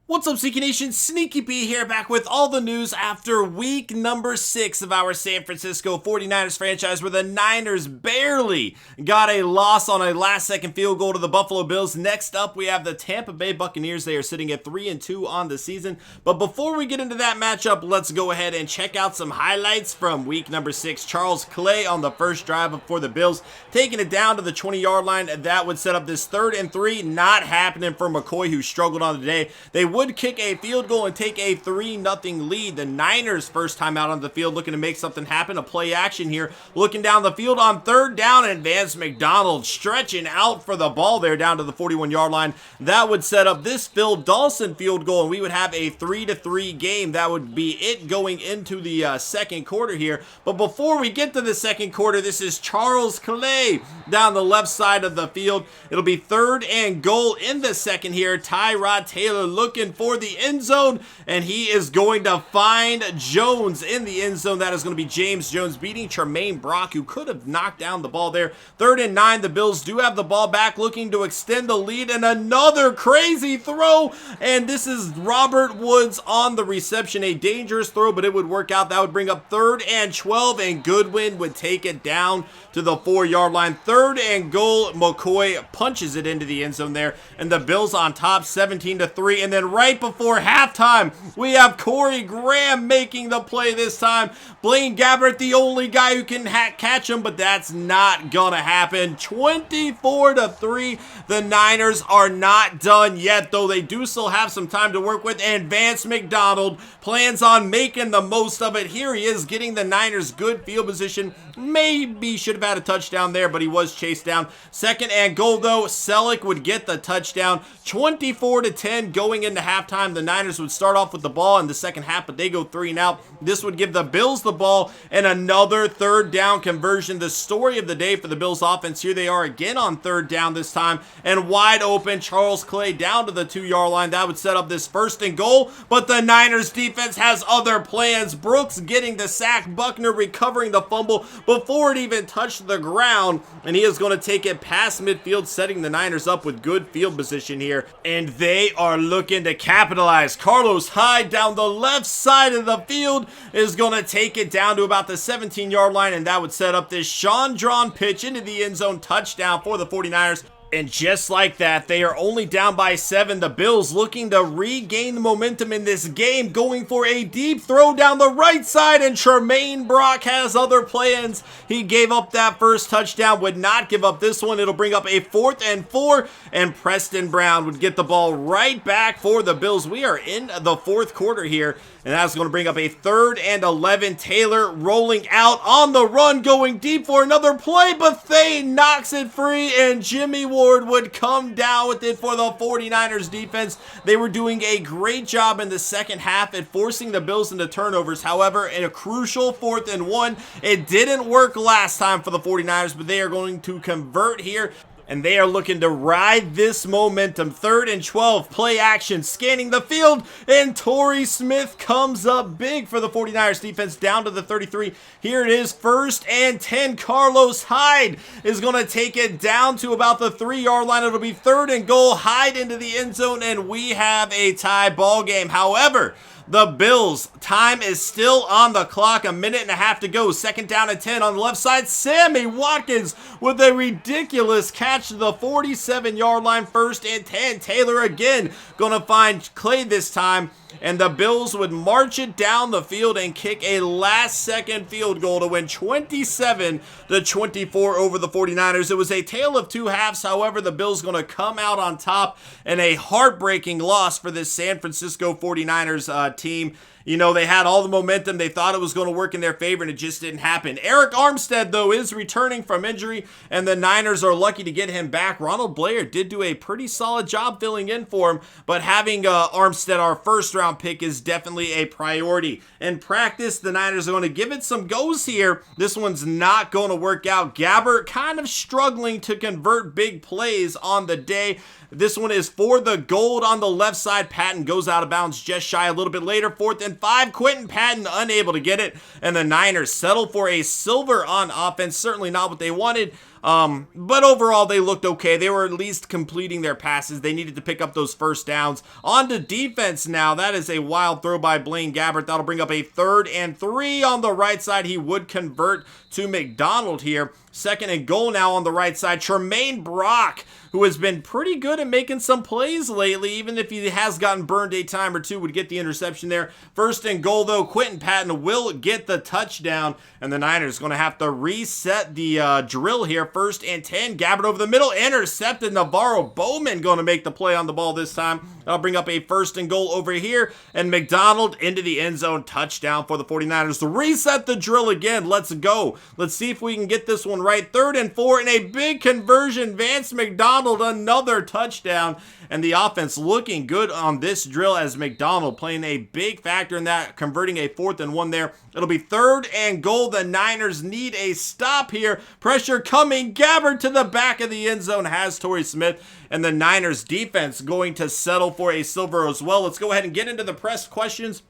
What's up, SnEaKyNation? SnEaKy-P here, back with all the news after week number 6 of our San Francisco 49ers franchise, where the Niners barely got a loss on a last-second field goal to the Buffalo Bills. Next up, we have the Tampa Bay Buccaneers. They are sitting at 3-2 on the season. But before we get into that matchup, let's go ahead and check out some highlights from week number 6. Charles Clay on the first drive for the Bills, taking it down to the 20-yard line. That would set up this 3rd and 3. Not happening for McCoy, who struggled on the day. They would kick a field goal and take a 3-0 lead. The Niners first time out on the field, looking to make something happen. A play action here, looking down the field on 3rd down, and Vance McDonald stretching out for the ball there down to the 41-yard line. That would set up this Phil Dawson field goal, and we would have a 3-3 game. That would be it going into the second quarter here. But before we get to the second quarter, this is Charles Clay down the left side of the field. It'll be 3rd and goal in the second here. Tyrod Taylor looking for the end zone, and he is going to find Jones in the end zone. That is going to be James Jones beating Tremaine Brock, who could have knocked down the ball there. 3rd and 9, the Bills do have the ball back, looking to extend the lead, and another crazy throw, and this is Robert Woods on the reception. A dangerous throw, but it would work out. That would bring up 3rd and 12, and Goodwin would take it down to the 4-yard line. 3rd and goal. McCoy punches it into the end zone there, and the Bills on top 17-3. And then right before halftime, we have Corey Graham making the play this time. Blaine Gabbert, the only guy who can catch him, but that's not gonna happen. 24-3. The Niners are not done yet, though. They do still have some time to work with, and Vance McDonald plans on making the most of it. Here he is, getting the Niners good field position. Maybe should have had a touchdown there, but he was chased down. 2nd and goal, though. Selleck would get the touchdown. 24-10 going into halftime. The Niners would start off with the ball in the second half, but they go 3 and out. This would give the Bills the ball, and another 3rd down conversion. The story of the day for the Bills offense. Here they are again on 3rd down this time, and wide open. Charles Clay down to the 2-yard line. That would set up this 1st and goal, but the Niners defense has other plans. Brooks getting the sack, Buckner recovering the fumble before it even touched the ground, and he is going to take it past midfield, setting the Niners up with good field position here, and they are looking to capitalize. Carlos Hyde down the left side of the field is going to take it down to about the 17-yard line, and that would set up this Chandron pitch into the end zone, touchdown for the 49ers. And just like that, they are only down by 7. The Bills looking to regain the momentum in this game, going for a deep throw down the right side, and Tremaine Brock has other plans. He gave up that first touchdown, would not give up this one. It'll bring up a 4th and 4, and Preston Brown would get the ball right back for the Bills. We are in the 4th quarter here, and that's going to bring up a 3rd and 11. Taylor rolling out on the run, going deep for another play, but Thane knocks it free, and Jimmy Ward would come down with it for the 49ers defense. They were doing a great job in the second half at forcing the Bills into turnovers. However, in a crucial 4th and 1, it didn't work last time for the 49ers, but they are going to convert here, and they are looking to ride this momentum. 3rd and 12, play action, scanning the field, and Torrey Smith comes up big for the 49ers defense down to the 33. Here it is, 1st and 10. Carlos Hyde is going to take it down to about the 3-yard line. It'll be 3rd and goal. Hyde into the end zone, and we have a tie ball game. However, the Bills, time is still on the clock. 1.5 minutes to go. 2nd down and 10 on the left side. Sammy Watkins with a ridiculous catch to the 47-yard line. 1st and 10. Taylor again going to find Clay this time, and the Bills would march it down the field and kick a last-second field goal to win 27-24 over the 49ers. It was a tale of 2 halves. However, the Bills going to come out on top in a heartbreaking loss for this San Francisco 49ers team. You know, they had all the momentum. They thought it was going to work in their favor, and it just didn't happen. Eric Armstead, though, is returning from injury, and the Niners are lucky to get him back. Ronald Blair did do a pretty solid job filling in for him, but having Armstead, our first-round pick, is definitely a priority. In practice, the Niners are going to give it some goes here. This one's not going to work out. Gabbert kind of struggling to convert big plays on the day. This one is for the gold on the left side. Patton goes out of bounds just shy a little bit later. 4th and 5. Quentin Patton unable to get it, and the Niners settle for a silver on offense. Certainly not what they wanted. But overall, they looked okay. They were at least completing their passes. They needed to pick up those first downs. On to defense now. That is a wild throw by Blaine Gabbert. That'll bring up a 3rd and 3 on the right side. He would convert to McDonald here. 2nd and goal now on the right side. Tremaine Brock, who has been pretty good at making some plays lately, even if he has gotten burned a time or two, would get the interception there. 1st and goal, though. Quentin Patton will get the touchdown, and the Niners going to have to reset the drill here. 1st and 10. Gabbert over the middle, intercepted. Navarro Bowman going to make the play on the ball this time. That'll bring up a 1st and goal over here, and McDonald into the end zone. Touchdown for the 49ers. To reset the drill again. Let's go. Let's see if we can get this one right. 3rd and 4, and a big conversion. Vance McDonald, another touchdown, and the offense looking good on this drill as McDonald playing a big factor in that, converting a 4th and 1 there. It'll be 3rd and goal. The Niners need a stop here. Pressure coming. Gabbert to the back of the end zone has Torrey Smith, and the Niners defense going to settle for a silver as well. Let's go ahead and get into the press questions.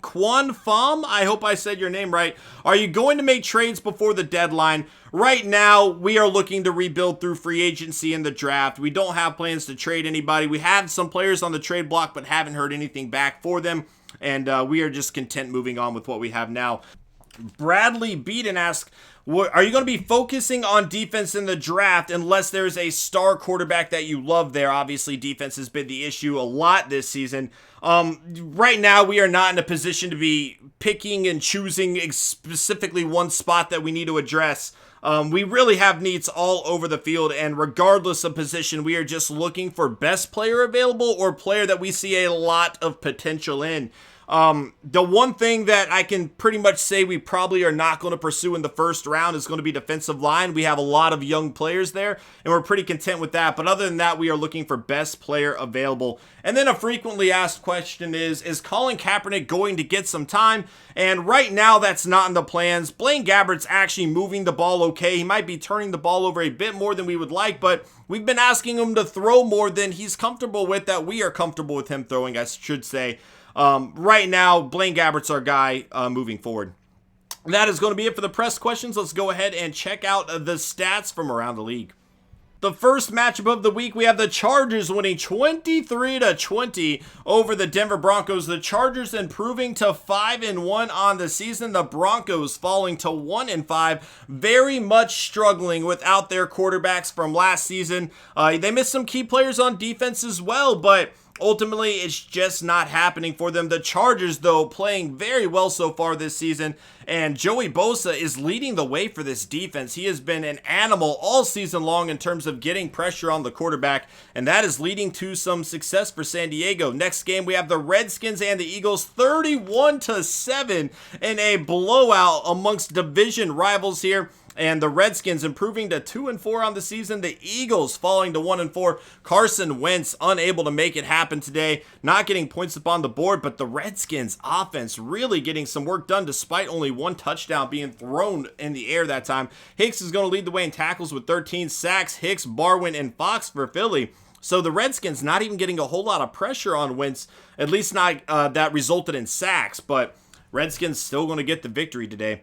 Quan Pham, I hope I said your name right. Are you going to make trades before the deadline? Right now, we are looking to rebuild through free agency and the draft. We don't have plans to trade anybody. We have some players on the trade block, but haven't heard anything back for them. And we are just content moving on with what we have now. Bradley Beaton asks, are you going to be focusing on defense in the draft unless there's a star quarterback that you love there? Obviously, defense has been the issue a lot this season. Right now, we are not in a position to be picking and choosing specifically one spot that we need to address. We really have needs all over the field, and regardless of position, we are just looking for best player available or player that we see a lot of potential in. The one thing that I can pretty much say we probably are not going to pursue in the first round is going to be defensive line. We have a lot of young players there, and we're pretty content with that. But other than that, we are looking for best player available. And then a frequently asked question is Colin Kaepernick going to get some time? And right now, that's not in the plans. Blaine Gabbert's actually moving the ball okay. He might be turning the ball over a bit more than we would like, but we've been asking him to throw more than he's comfortable with, that we are comfortable with him throwing, I should say. Right now, Blaine Gabbert's our guy moving forward. That is going to be it for the press questions. Let's go ahead and check out the stats from around the league. The first matchup of the week, we have the Chargers winning 23-20 over the Denver Broncos. The Chargers improving to 5-1 on the season. The Broncos falling to 1-5, very much struggling without their quarterbacks from last season. They missed some key players on defense as well, but ultimately, it's just not happening for them. The Chargers, though, playing very well so far this season, and Joey Bosa is leading the way for this defense. He has been an animal all season long in terms of getting pressure on the quarterback, and that is leading to some success for San Diego. Next game, we have the Redskins and the Eagles, 31-7 in a blowout amongst division rivals here. And the Redskins improving to 2-4 on the season. The Eagles falling to 1-4. Carson Wentz unable to make it happen today. Not getting points up on the board, but the Redskins offense really getting some work done despite only one touchdown being thrown in the air that time. Hicks is going to lead the way in tackles with 13 sacks. Hicks, Barwin, and Fox for Philly. So the Redskins not even getting a whole lot of pressure on Wentz, at least not that resulted in sacks, but Redskins still going to get the victory today.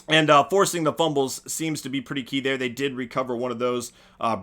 And forcing the fumbles seems to be pretty key there. They did recover one of those.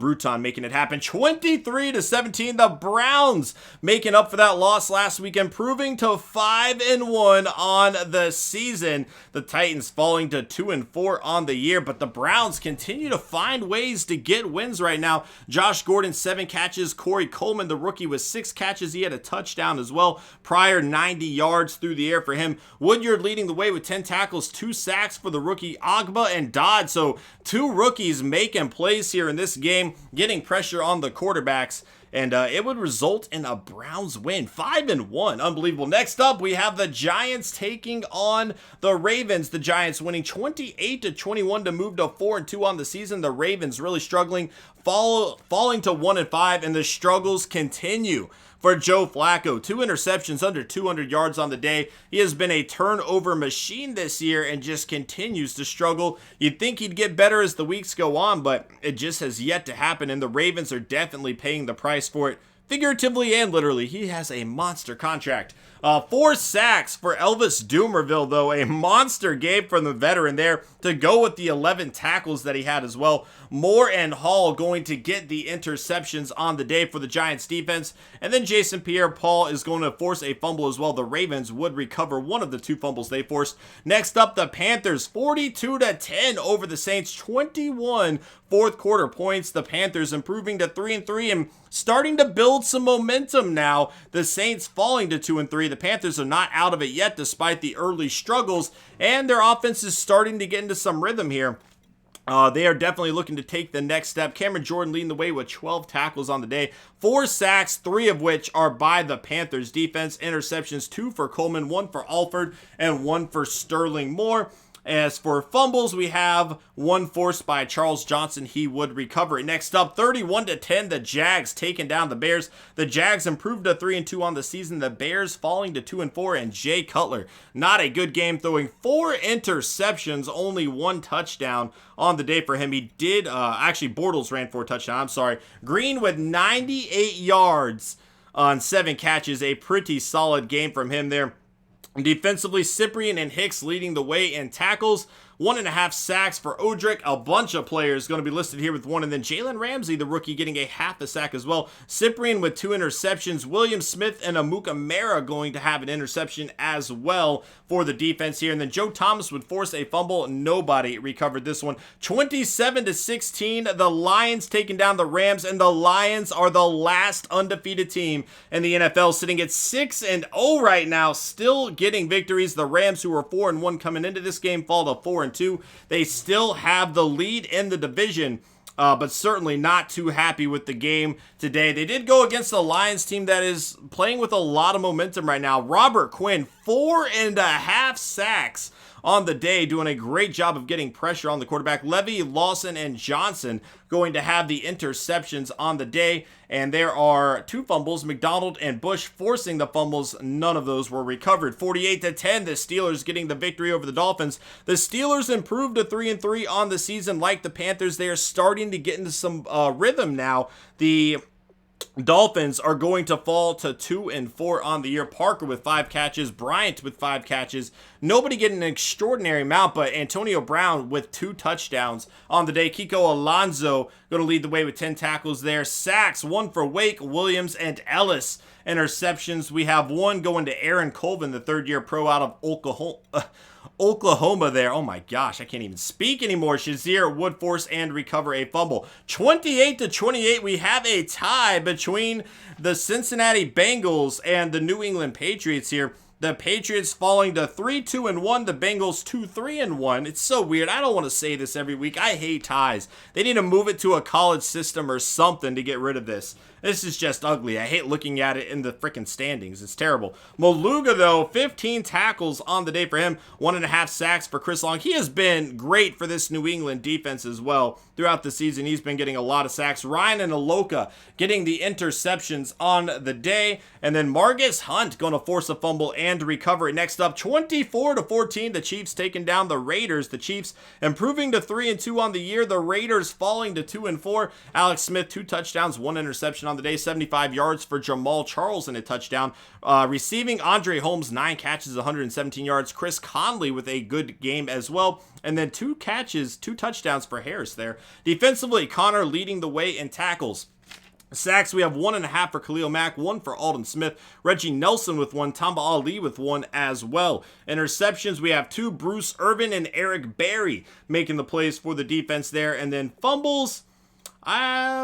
Bruton making it happen. 23-17. The Browns making up for that loss last week, improving to 5-1 on the season. The Titans falling to 2-4 on the year, but the Browns continue to find ways to get wins right now. Josh Gordon, 7 catches. Corey Coleman, the rookie, with 6 catches. He had a touchdown as well. Pryor, 90 yards through the air for him. Woodyard leading the way with 10 tackles, 2 sacks for the rookie Agba and Dodd. So 2 rookies making plays here in this game, getting pressure on the quarterbacks, and it would result in a Browns win. 5-1. Unbelievable. Next up, we have the Giants taking on the Ravens. The Giants winning 28-21 to move to 4-2 on the season. The Ravens really struggling, falling to 1-5, and the struggles continue for Joe Flacco. 2 interceptions, under 200 yards on the day. He has been a turnover machine this year and just continues to struggle. You'd think he'd get better as the weeks go on, but it just has yet to happen, and the Ravens are definitely paying the price for it, figuratively and literally. He has a monster contract. 4 sacks for Elvis Doomerville, though. A monster game from the veteran there to go with the 11 tackles that he had as well. Moore and Hall going to get the interceptions on the day for the Giants defense. And then Jason Pierre-Paul is going to force a fumble as well. The Ravens would recover one of the 2 fumbles they forced. Next up, the Panthers, 42-10 over the Saints, 21 fourth quarter points. The Panthers improving to 3-3 and starting to build some momentum now. The Saints falling to 2-3. The Panthers are not out of it yet despite the early struggles, and their offense is starting to get into some rhythm here. They are definitely looking to take the next step. Cameron Jordan leading the way with 12 tackles on the day, 4 sacks, 3 of which are by the Panthers defense. Interceptions, 2 for Coleman, 1 for Alford, and 1 for Sterling Moore. As for fumbles, we have 1 forced by Charles Johnson. He would recover it. Next up, 31-10, the Jags taking down the Bears. The Jags improved to 3-2 on the season. The Bears falling to 2-4, and Jay Cutler, not a good game, throwing 4 interceptions, only 1 touchdown on the day for him. He did, actually Bortles ran for a touchdown, I'm sorry. Green with 98 yards on 7 catches, a pretty solid game from him there. Defensively, Cyprien and Hicks leading the way in tackles. 1.5 sacks for Odrick. A bunch of players going to be listed here with 1. And then Jalen Ramsey, the rookie, getting a half a sack as well. Cyprien with 2 interceptions. William Smith and Amuka Mara going to have an interception as well for the defense here. And then Joe Thomas would force a fumble. Nobody recovered this one. 27-16. The Lions taking down the Rams. And the Lions are the last undefeated team in the NFL, sitting at 6-0 right now. Still getting victories. The Rams, who were 4-1 coming into this game, fall to 4-2. They still have the lead in the division, but certainly not too happy with the game today. They did go against the Lions team that is playing with a lot of momentum right now. Robert Quinn, 4.5 sacks on the day, doing a great job of getting pressure on the quarterback. Levy, Lawson, and Johnson going to have the interceptions on the day, and there are 2 fumbles. McDonald and Bush forcing the fumbles. None of those were recovered. 48-10, the Steelers getting the victory over the Dolphins. The Steelers improved to 3-3 on the season. Like the Panthers, they are starting to get into some rhythm now. The Dolphins are going to fall to 2-4 on the year. Parker with 5 catches, Bryant with 5 catches. Nobody getting an extraordinary amount, but Antonio Brown with 2 touchdowns on the day. Kiko Alonso going to lead the way with 10 tackles there. Sacks, 1 for Wake, Williams, and Ellis. Interceptions, we have 1 going to Aaron Colvin, the 3rd-year pro out of Oklahoma there. Oh my gosh, I can't even speak anymore. Shazier would force and recover a fumble. 28-28, we have a tie between the Cincinnati Bengals and the New England Patriots here. The Patriots falling to 3-2-1, the Bengals 2-3-1. It's so weird. I don't want to say this every week. I hate ties. They need to move it to a college system or something to get rid of this. This is just ugly. I hate looking at it in the freaking standings. It's terrible. Maluga, though, 15 tackles on the day for him. 1.5 sacks for Chris Long. He has been great for this New England defense as well. Throughout the season, he's been getting a lot of sacks. Ryan and Aloka getting the interceptions on the day. And then Margus Hunt going to force a fumble and recover it. Next up, 24-14, the Chiefs taking down the Raiders. The Chiefs improving to 3-2 on the year. The Raiders falling to 2-4. Alex Smith, 2 touchdowns, 1 interception on the day. 75 yards for Jamal Charles and a touchdown. Receiving, Andre Holmes, 9 catches, 117 yards. Chris Conley with a good game as well. And then 2 catches, 2 touchdowns for Harris there. Defensively, Connor leading the way in tackles. Sacks, we have 1.5 for Khalil Mack, 1 for Alden Smith, Reggie Nelson with 1, Tamba Ali with 1 as well. Interceptions, we have 2, Bruce Irvin and Eric Berry making the plays for the defense there. And then fumbles,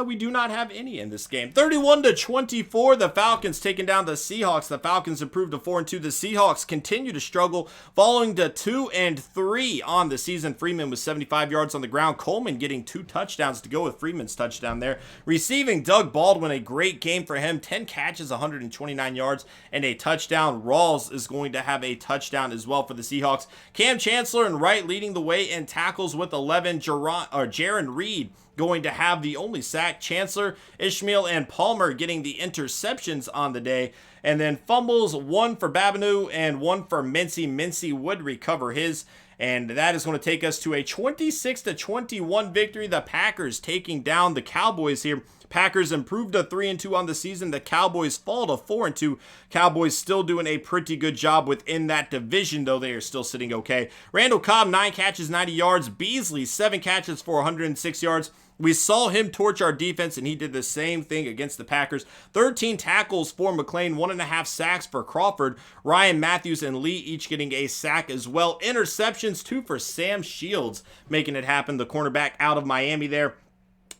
we do not have any in this game. 31-24, the Falcons taking down the Seahawks. The Falcons improved to 4-2. The Seahawks continue to struggle, falling to 2-3 on the season. Freeman with 75 yards on the ground. Coleman getting 2 touchdowns to go with Freeman's touchdown there. Receiving, Doug Baldwin, a great game for him. 10 catches, 129 yards, and a touchdown. Rawls is going to have a touchdown as well for the Seahawks. Cam Chancellor and Wright leading the way in tackles with 11. Jaron Reed going to have the only sack. Chancellor, Ishmael, and Palmer getting the interceptions on the day. And then fumbles, 1 for Babineau and 1 for Mincy. Mincy would recover his. and that is going to take us to a 26-21 victory. The Packers taking down the Cowboys here. Packers improved to 3-2 on the season. The Cowboys fall to 4-2. Cowboys still doing a pretty good job within that division, though they are still sitting okay. Randall Cobb, 9 catches, 90 yards. Beasley, 7 catches for 106 yards. We saw him torch our defense, and he did the same thing against the Packers. 13 tackles for McLean, 1.5 sacks for Crawford. Ryan Matthews and Lee each getting a sack as well. Interceptions, 2 for Sam Shields, making it happen. The cornerback out of Miami there.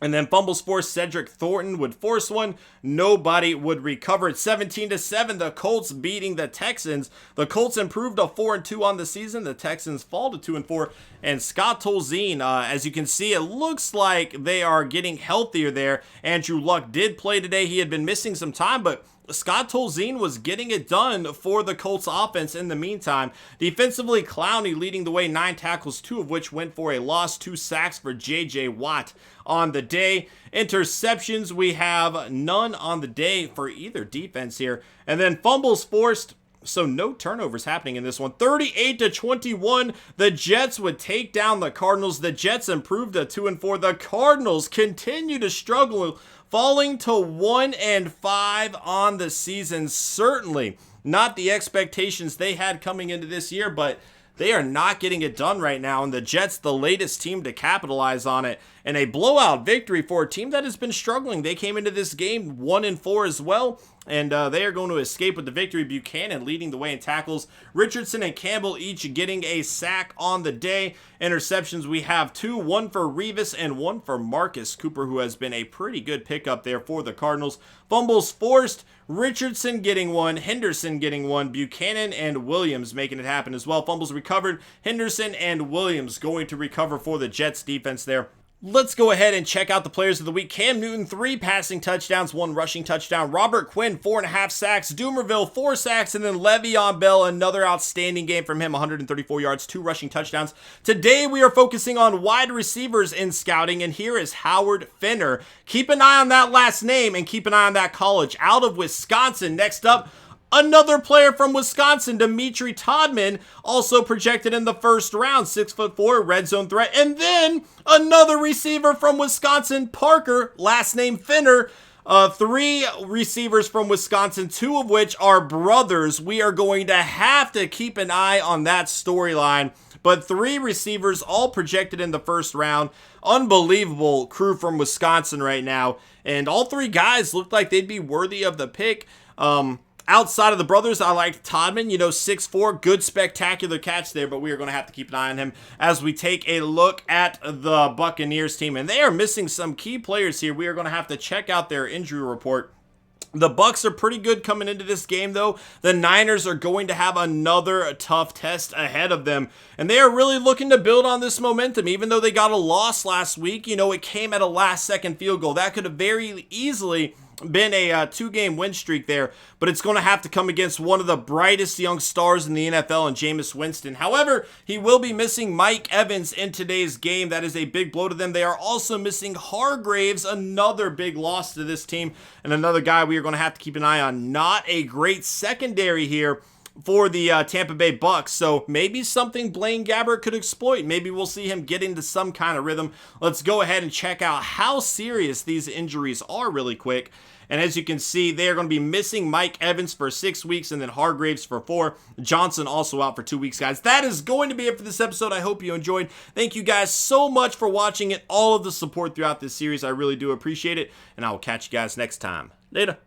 And then fumbles forced, Cedric Thornton would force one. Nobody would recover it. 17-7, the Colts beating the Texans. The Colts improved to 4-2 on the season. The Texans fall to 2-4. And Scott Tolzien, as you can see, it looks like they are getting healthier there. Andrew Luck did play today. He had been missing some time, but Scott Tolzien was getting it done for the Colts offense in the meantime. Defensively, Clowney leading the way, 9 tackles, 2 of which went for a loss, 2 sacks for J.J. Watt on the day. Interceptions, we have none on the day for either defense here. And then fumbles forced, so no turnovers happening in this one. 38-21, the Jets would take down the Cardinals. The Jets improved to 2-4. The Cardinals continue to struggle, falling to 1-5 on the season. Certainly not the expectations they had coming into this year, but they are not getting it done right now, and the Jets, the latest team to capitalize on it, and a blowout victory for a team that has been struggling. They came into this game 1-4 as well, and they are going to escape with the victory. Buchanan leading the way in tackles. Richardson and Campbell each getting a sack on the day. Interceptions, we have 2, 1 for Revis and 1 for Marcus Cooper, who has been a pretty good pickup there for the Cardinals. Fumbles forced, Richardson getting 1, Henderson getting 1, Buchanan and Williams making it happen as well. Fumbles recovered, Henderson and Williams going to recover for the Jets defense there. Let's go ahead and check out the players of the week. Cam Newton, 3 passing touchdowns, 1 rushing touchdown. Robert Quinn, 4.5 sacks. Doomerville, 4 sacks. And then Le'Veon Bell, another outstanding game from him, 134 yards, 2 rushing touchdowns. Today, we are focusing on wide receivers in scouting, and here is Howard Finner. Keep an eye on that last name and keep an eye on that college. Out of Wisconsin. Next up, another player from Wisconsin, Dimitri Todman, also projected in the first round, 6'4", red zone threat. And then another receiver from Wisconsin, Parker, last name Finner. 3 receivers from Wisconsin, 2 of which are brothers. We are going to have to keep an eye on that storyline. But 3 receivers all projected in the first round. Unbelievable crew from Wisconsin right now. And all 3 guys looked like they'd be worthy of the pick. Outside of the brothers, I liked Todman, 6'4", good spectacular catch there, but we are going to have to keep an eye on him as we take a look at the Buccaneers team. And they are missing some key players here. We are going to have to check out their injury report. The Bucs are pretty good coming into this game, though. The Niners are going to have another tough test ahead of them, and they are really looking to build on this momentum. Even though they got a loss last week, it came at a last-second field goal. That could have very easily been a 2-game win streak there, but it's going to have to come against one of the brightest young stars in the NFL in Jameis Winston. However, he will be missing Mike Evans in today's game. That is a big blow to them. They are also missing Hargraves, another big loss to this team, and another guy we are going to have to keep an eye on. Not a great secondary here for the Tampa Bay Bucks, so maybe something Blaine Gabbert could exploit. Maybe we'll see him get into some kind of rhythm. Let's go ahead and check out how serious these injuries are really quick. And as you can see, they are going to be missing Mike Evans for 6 weeks and then Hargraves for 4. Johnson also out for 2 weeks, guys. That is going to be it for this episode. I hope you enjoyed. Thank you guys so much for watching and all of the support throughout this series. I really do appreciate it, and I will catch you guys next time. Later.